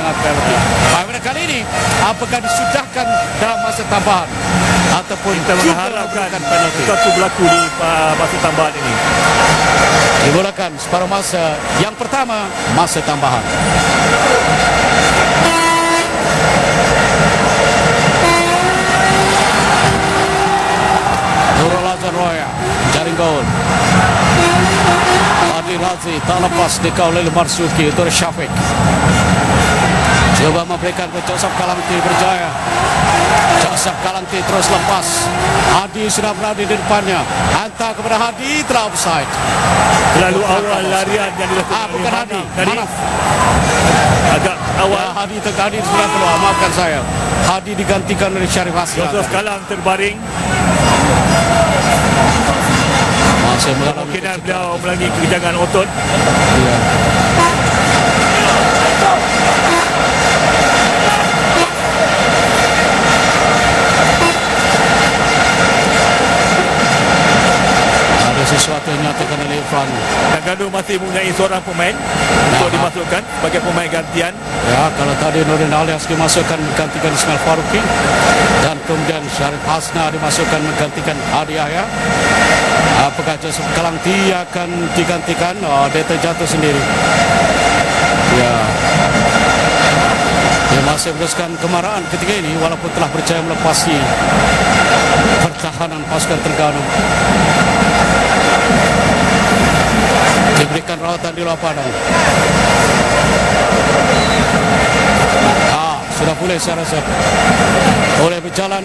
sangat penalti. Pada kali ini apakah disudahkan dalam masa tambahan ataupun kita mengharapkan penalti sesuatu berlaku di masa tambahan ini. Dimulakan separuh masa yang pertama, masa tambahan. Nurul Azhar Roya jaring gol. Adi Razi tak lepas dikau oleh Marzuki untuk Syafiq. Coba memberikan ke Joseph Kalanti, berjaya. Joseph Kalanti terus lepas. Hadi sudah berada di depannya. Hantar kepada Hadi, telah offside. Terlalu awal larian yang dilakukan bukan Hadi, Manaf. Agak awal. Ya, Hadi tergadi sudah keluar, maafkan saya. Hadi digantikan oleh Syarif Haslan. Joseph Kalang terbaring. Masih mengalami Kemungkinan beliau melalui kekejangan otot. ya. Ada sesuatu yang nyatakan oleh Irfan. Terengganu masih mempunyai seorang pemain untuk dimasukkan sebagai pemain gantian. Ya, kalau tadi Nurdin Alias dimasukkan menggantikan Ismail Faruqi dan kemudian Syarif Hasna dimasukkan menggantikan Hadi Yahya. Apakah Joseph Kalanti akan digantikan? Oh, dia terjatuh sendiri. Ya. Dia masih meneruskan kemarahan ketika ini walaupun telah berjaya melepasi pertahanan pasukan Terengganu. Diberikan rawatan di luar padang. Sudah boleh saya rasa. Boleh berjalan.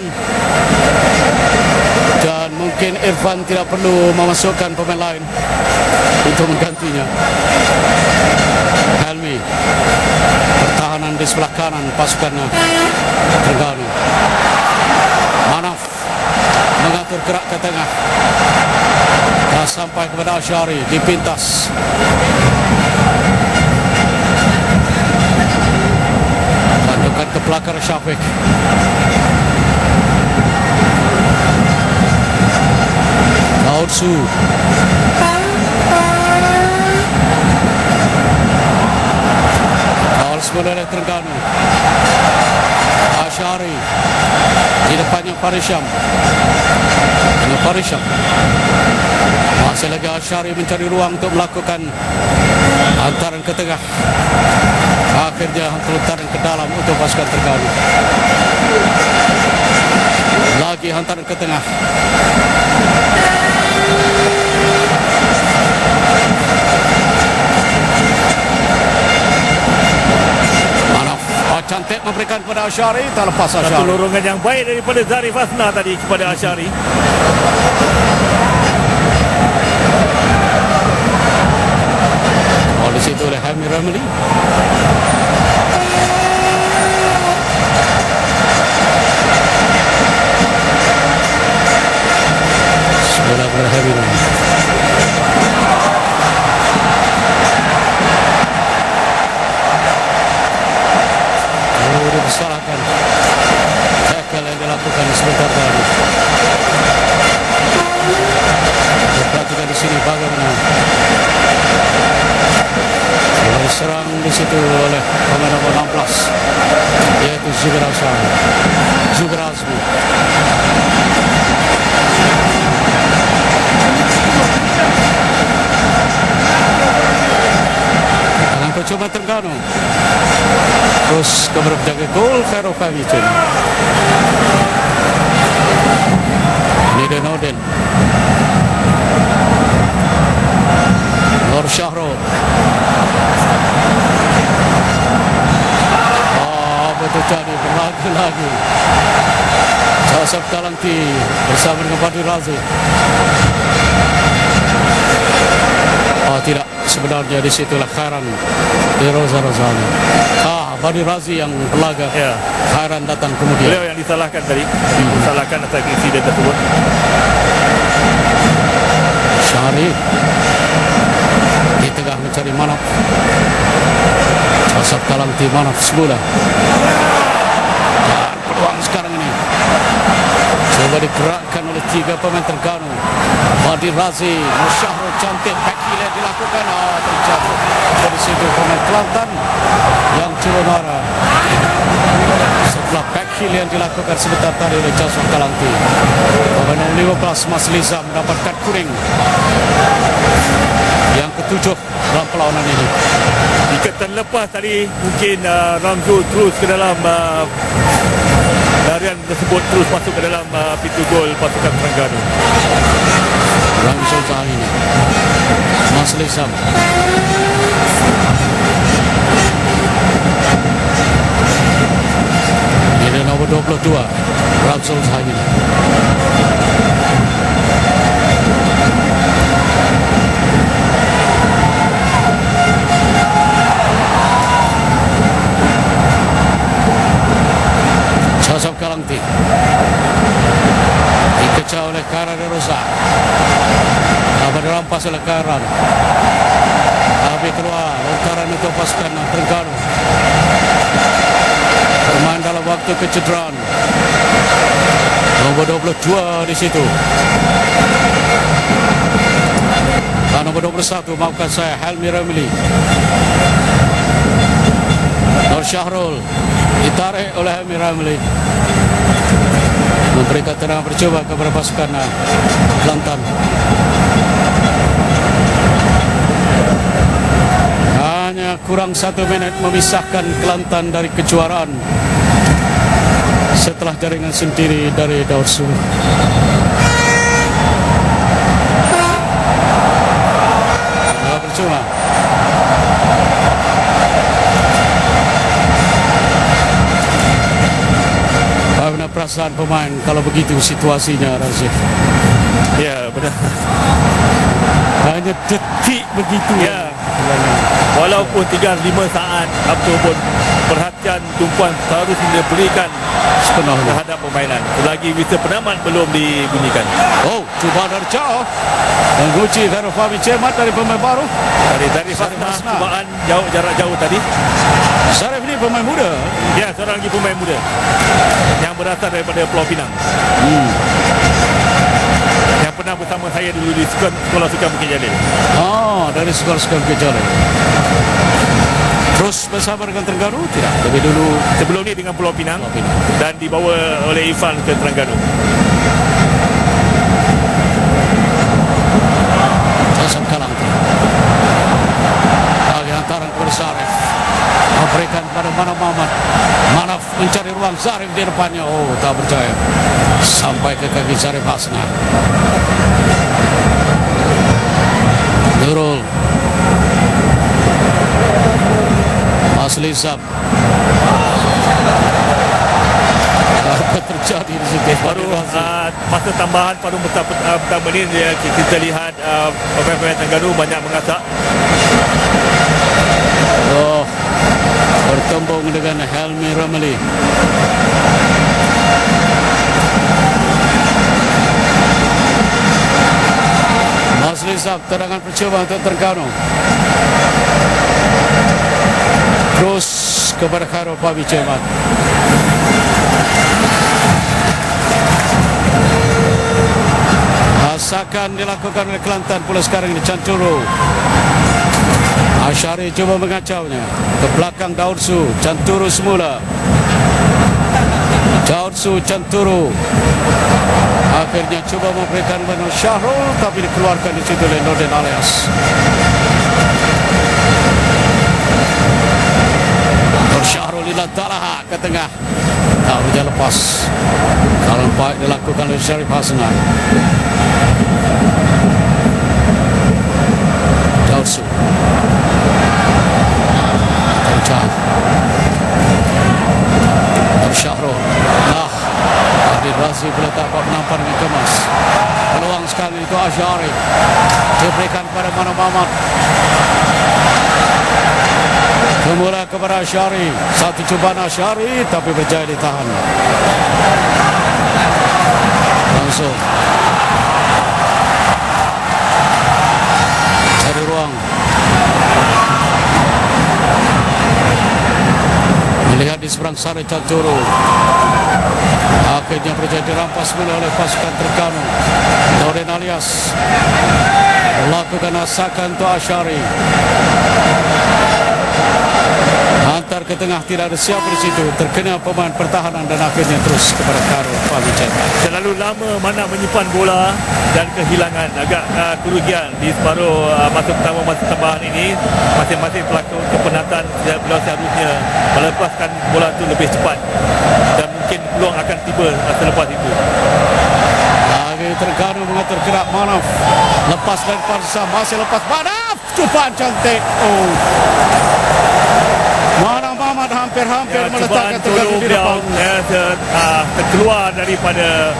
Dan mungkin Irfan tidak perlu memasukkan pemain lain untuk menggantinya. Helmi. Pertahanan di sebelah kanan pasukan Terengganu. Manaf mengatur gerak ke tengah. Dan sampai kepada Asyari dipintas. Tandukan ke belakang Syafiq. Lautsu. Kawal semula oleh Terengganu. Asyari di depannya Parisham. Masih lagi Asyari mencari ruang untuk melakukan hantaran ke tengah. Akhirnya hantaran ke dalam untuk pasukan Terengganu. Lagi hantaran ke tengah. Manaf cantik memberikan kepada Asyari, tak lepas Asyari. Satu lorongan yang baik daripada Zarif Hasna tadi kepada Asyari. Di situ oleh Hamid Ramli. Bola kepada Hamid Ramli. Disalahkan. Tackle yang dilakukan sebentar tadi. Perhatikan di sini bagaimana serang di situ oleh pemain nomor 16 yaitu Zubair Azmi. Dengan percobaan Terengganu terus kepada penjaga gol Khairul Fahmi. Nida Nordin, Nur Syahrul. Terjadi berlagu-lagu. Joseph Kalanti bersama dengan Badi Razi. Oh tidak, sebenarnya di situlah Khairan di Roza Rozali. Badi Razi yang berlaga. Ya. Khairan datang kemudian. Beliau yang disalahkan tadi. Disalahkan atas insiden tersebut. Syari di tengah mencari Manaf. Joseph Kalanti, Manaf semula. Dan peluang sekarang ini coba digerakkan oleh 3 pemain Terengganu. Badi Razi, Musyahrul cantik, back dilakukan. Terjatuh dari situ pemain Kelantan yang cuba marah. kill yang dilakukan sebentar tadi oleh Joshua Kalanti. Pemain nomor 15 Mas Liza mendapat kad kuning yang ketujuh dalam perlawanan ini. Jika terlepas tadi mungkin Ramzul terus ke dalam larian tersebut, terus masuk ke dalam pintu gol pasukan Terengganu. Ramzul Zahini, Mas Liza, ini nomor 22 Ramzul Zahini. Joseph Kalanti dikejar oleh Kara de Rosa, dirampas oleh Kara, tapi keluar lontaran untuk pasukan Terengganu. Bermain dalam waktu kecederaan, nomor 22 di situ. Nomor 21, maafkan saya, Helmi Ramli. Nur Syahrul ditarik oleh Helmi Ramli, memberikan tendangan percuma kepada pasukan Kelantan. Hanya kurang 1 minit memisahkan Kelantan dari kejuaraan setelah jaringan sendiri dari Daud Su. Percuma. Bagaimana perasaan pemain kalau begitu situasinya, Razif? Ya, benar. Hanya detik begitu. Ya. Walaupun tinggal 5 saat, apapun perhatian tumpuan harus diberikan sepenuhnya terhadap permainan. Selagi whistle penamat belum dibunyikan. Oh, cuba dari jauh menguji dari Fabi Cemat dari pemain baru. Dari Fasna, cubaan jauh, jarak jauh tadi. Sarif ini pemain muda. Ya, seorang lagi pemain muda yang berasal daripada Pulau Pinang. Yang pernah bersama saya dulu di Sekolah Sukan Bukit Jalil. Oh, dari Sekolah Sukan Bukit Jalil. Terus bersama dengan Terengganu? Tidak, lebih dulu. Sebelum ni dengan Pulau Pinang, dan dibawa oleh Irfan ke Terengganu. Joseph Kalanti bagi hantaran kepada Zarif, memberikan pada Manaf Muhammad. Manaf mencari ruang, Zarif di depannya. Oh, tak percaya, sampai ke kaki Zarif Hasna. Nurul, Asli Zab. Apa terjadi di situ? Baru masa tambahan pada pertama ini kita lihat pemain-pemain Terengganu banyak mengasak. Oh, bertembung dengan Helmi Ramli. Masli Zab, tendangan percuma untuk Terengganu. Terus kepada Khairul Fabi Cemat. Asakan dilakukan oleh Kelantan pula sekarang ini. Canturu Asyari cuba mengacaunya ke belakang Daud Su. Canturu semula, Daud Su, Canturu akhirnya cuba memberikan Nur Syahrul, tapi dikeluarkan di situ oleh Nordin Alias. Nur Syahrul dilantarlah ke tengah, tak berjalan lepas. Kalau baik dilakukan oleh Syarif Hasnan. Daud Su terjauh, Nur Syahrul Adil Razi boleh dapat menampar dengan kemas. Peluang sekali itu Asyari, diberikan pada Manaf Muhammad. Semula kepada Asyari, satu cubaan Asyari tapi berjaya ditahan. Langsung cari ruang, melihat di seberang sana Canturu, akhirnya berjaya dirampas oleh pasukan Terengganu. Nordin Alias melakukan asakan untuk Asyari, hantar ke tengah tidak ada siapa di situ, terkena pemain pertahanan dan akhirnya terus kepada Khairul Fahmi Cetak. Terlalu lama mana menyimpan bola dan kehilangan agak kerugian di separuh masa pertama masa tambahan ini. Masing-masing pelaku kepenatan seharusnya melepaskan bola itu lebih cepat dan mungkin peluang akan tiba selepas itu. Lagi Terengganu mengatur gerak Manaf, lepas dari Farisam, masih lepas Manaf, cubaan cantik. Oh, Manaf Mamat hampir meletakkan Terengganu di depan. Terkeluar daripada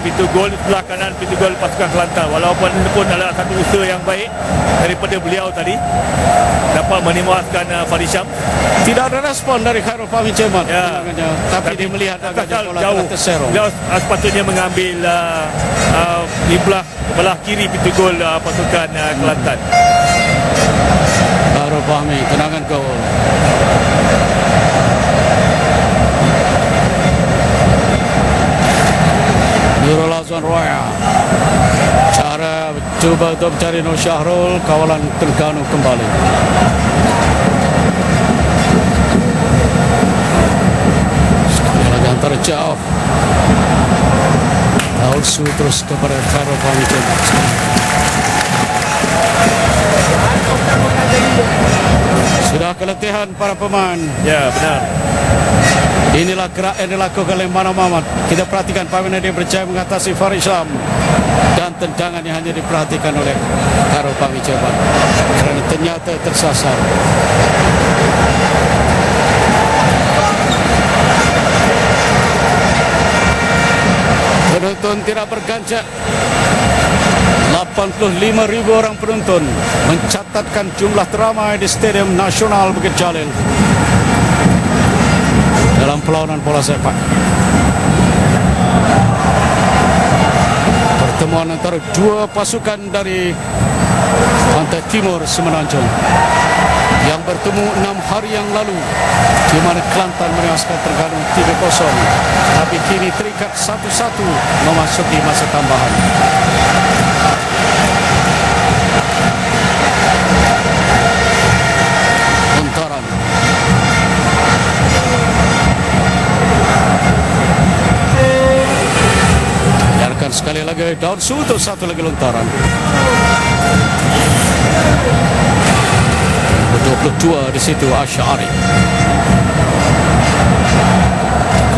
pintu gol sebelah kanan, pintu gol pasukan Kelantan. Walaupun itu pun adalah satu usaha yang baik daripada beliau tadi, dapat menimbulkan Farisam. Tidak ada respon dari Khairul Fahmi Cetak, tapi dia melihat agaknya bola telah terserong. Beliau sepatutnya mengambil di belah kiri pintu gol pasukan Kelantan. Khairul Fahmi, tendangan gol. Nurul Azwan Roya cara cuba untuk mencari Nur Syahrul, kawalan Terengganu kembali. Sekali lagi antara jauh, Tausu terus kepada Khairul Fahmi Cetak. Sudah keletihan para pemain. Ya, benar. Inilah gerak yang dilakukan oleh Manaf Mamat. Kita perhatikan bagaimana dia berjaya mengatasi Farisam, dan tendangan yang hanya diperhatikan oleh Khairul Fahmi Cetak kerana ternyata tersasar. Penonton tidak berganjak. 85,000 orang penonton mencatatkan jumlah teramai di Stadium Nasional Bukit Jalil dalam perlawanan bola sepak. Pertemuan antara dua pasukan dari pantai timur Semenanjung yang bertemu 6 hari yang lalu, di mana Kelantan menewaskan Terengganu 3-0, tapi kini terikat 1-1 memasuki masa tambahan. Lontaran. Biarkan sekali lagi daun sutu, satu lagi lontaran. 22 di situ Asy'ari.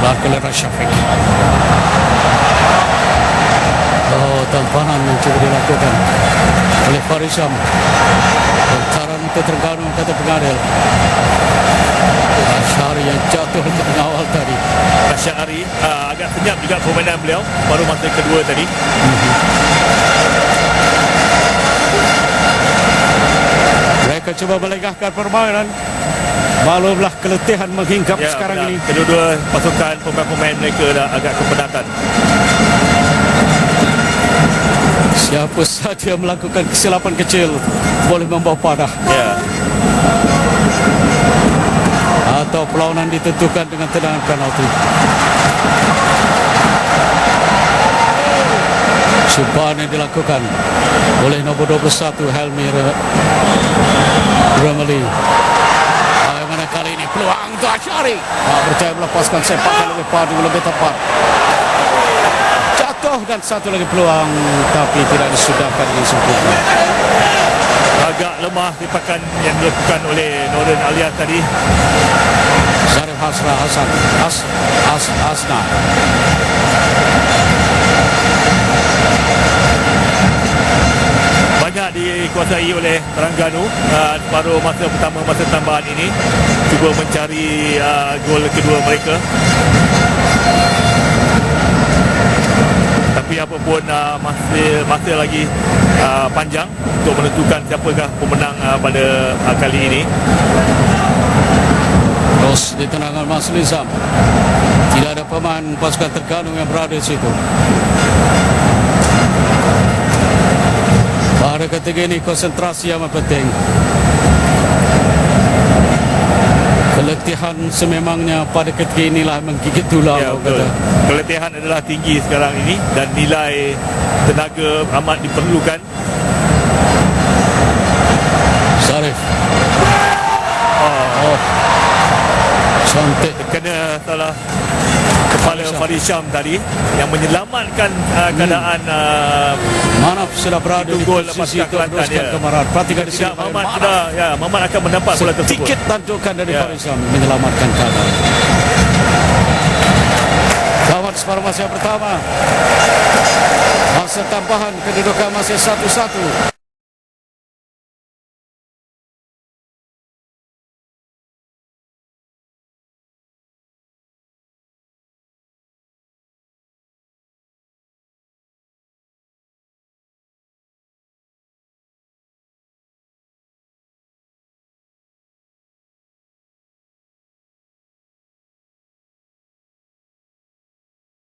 Kelar oleh Syafiq. Oh, tampanan yang coba dilakukan oleh Farisam. Lontaran untuk Terengganu, kata pengadil. Asy'ari yang jatuh untuk mengawal tadi. Asy'ari agak senyap juga permainan beliau baru masa kedua tadi. Mereka cuba melengahkan permainan. Maklumlah keletihan menghinggap sekarang ini. Kedua-dua pasukan pemain mereka dah agak kepenatan. Siapa saja melakukan kesilapan kecil boleh membawa panah. Ya. Atau perlawanan ditentukan dengan tendangan penalti. Cubaan yang dilakukan oleh nombor 21 Helmi Ramli. Bagaimana kali ini peluang untuk Asy'ari. Berjaya melepaskan sepakan lebih padu, lebih tepat. Jatuh dan satu lagi peluang, tapi tidak disudahkan dengan sempurna. Agak lemah sepakan yang dilakukan oleh Nordin Alias tadi. Zarif Hasra Hasan Asna. Banyak dikuasai oleh Terengganu separuh masa pertama masa tambahan ini, cuba mencari gol kedua mereka. Tapi apapun masih lagi panjang untuk menentukan siapakah pemenang pada kali ini. Terus di tendangan Mas Nizam. Tidak ada pemain pasukan Terengganu yang berada di situ. Pada ketika ini konsentrasi yang penting. Keletihan sememangnya pada ketika inilah menggigit tulang. Ya, betul. Keletihan adalah tinggi sekarang ini dan nilai tenaga amat diperlukan. Zarif. Cantik. Kena salah kepala Farid Syam tadi yang menyelamatkan keadaan Manaf sudah berada di gol lepas posisi untuk Kelantan, meneruskan ya. kemarauan. Perhatikan di sini tidak Mamat sudah Mamat akan mendapat bola tersebut. sedikit tandukan dari Ya. Farid Syam menyelamatkan keadaan. Lawan separuh masa yang pertama. Masa tambahan kedudukan masih 1-1.